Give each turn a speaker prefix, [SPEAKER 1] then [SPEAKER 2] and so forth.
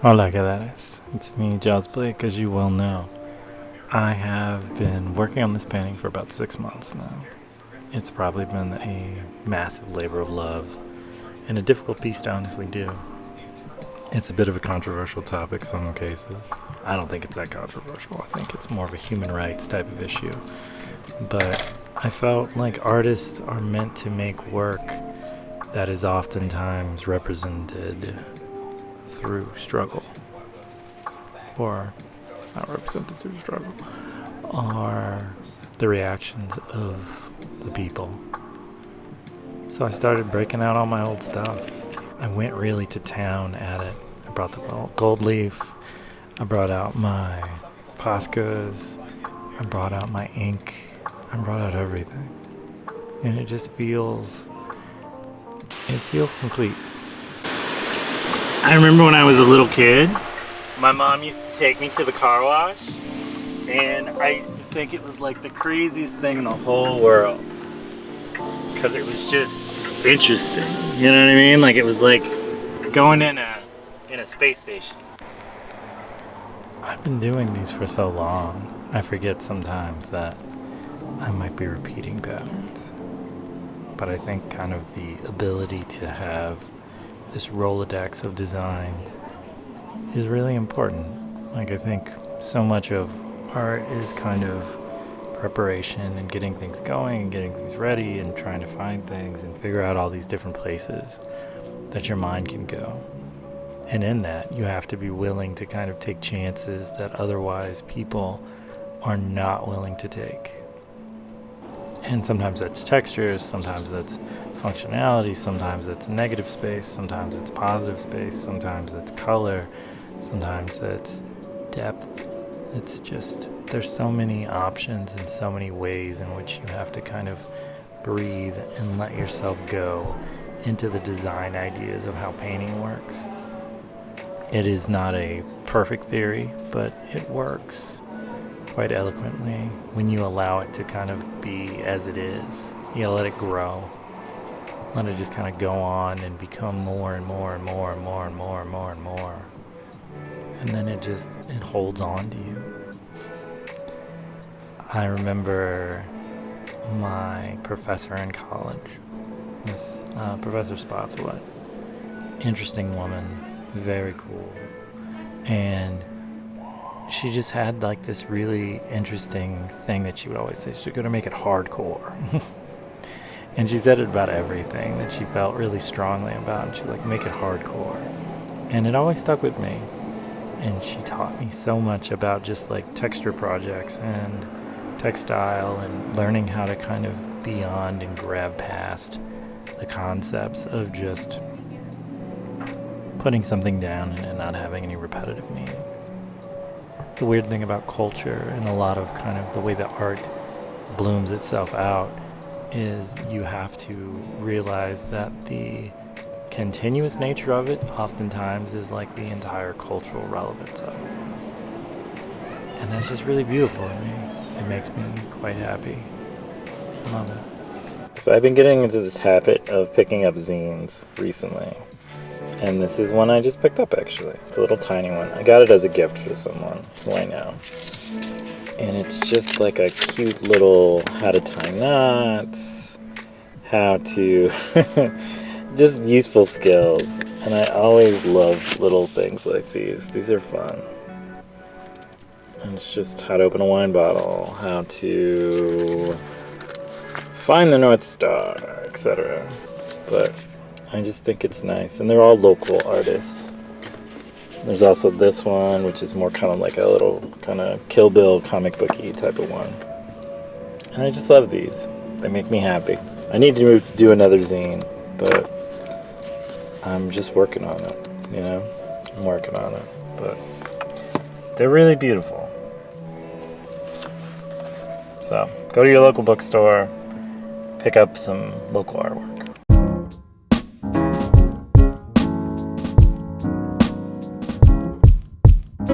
[SPEAKER 1] Hola, ¿qué tal? It's me, Jaws Blake, as you well know. I have been working on this painting for about 6 months now. It's probably been a massive labor of love and a difficult piece to honestly do. It's a bit of a controversial topic, some cases. I don't think it's that controversial. I think it's more of a human rights type of issue. But I felt like artists are meant to make work that is oftentimes represented through struggle, or not represented through struggle, are the reactions of the people. So I started breaking out all my old stuff. I went really to town at it. I brought the gold leaf, I brought out my Poscas, I brought out my ink, I brought out everything. And it feels complete. I remember when I was a little kid, my mom used to take me to the car wash, and I used to think it was like the craziest thing in the whole world. Because it was just interesting, you know what I mean? Like it was like going in a space station. I've been doing these for so long, I forget sometimes that I might be repeating patterns. But I think kind of the ability to have this Rolodex of designs is really important. Like I think so much of art is kind of preparation and getting things going and getting things ready and trying to find things and figure out all these different places that your mind can go. And in that, you have to be willing to kind of take chances that otherwise people are not willing to take. And sometimes that's textures, sometimes that's functionality, sometimes it's negative space, sometimes it's positive space, sometimes it's color, sometimes it's depth. It's just, there's so many options and so many ways in which you have to kind of breathe and let yourself go into the design ideas of how painting works. It is not a perfect theory, but it works quite eloquently when you allow it to kind of be as it is. You gotta let it grow. Let it just kind of go on and become more and more and more and more and more and more and more. And then it holds on to you. I remember my professor in college, Miss Professor Spotswood. Interesting woman, very cool. And she just had like this really interesting thing that she would always say. She's going to make it hardcore. And she said it about everything that she felt really strongly about. And she'd like, make it hardcore. And it always stuck with me. And she taught me so much about just like texture projects and textile and learning how to kind of beyond and grab past the concepts of just putting something down and not having any repetitive meanings. The weird thing about culture and a lot of kind of the way that art blooms itself out is you have to realize that the continuous nature of it oftentimes is like the entire cultural relevance of it. And that's just really beautiful to me. It makes me quite happy. I love it. So I've been getting into this habit of picking up zines recently. And this is one I just picked up actually. It's a little tiny one. I got it as a gift for someone who I know. And it's just like a cute little how to tie knots, how to just useful skills. And I always love little things like these. These are fun. And it's just how to open a wine bottle, how to find the North Star, etc. But I just think it's nice. And they're all local artists. There's also this one, which is more kind of like a little kind of Kill Bill comic booky type of one. And I just love these. They make me happy. I need to do another zine, but I'm just working on it, you know? I'm working on it, but they're really beautiful. So, go to your local bookstore, pick up some local artwork.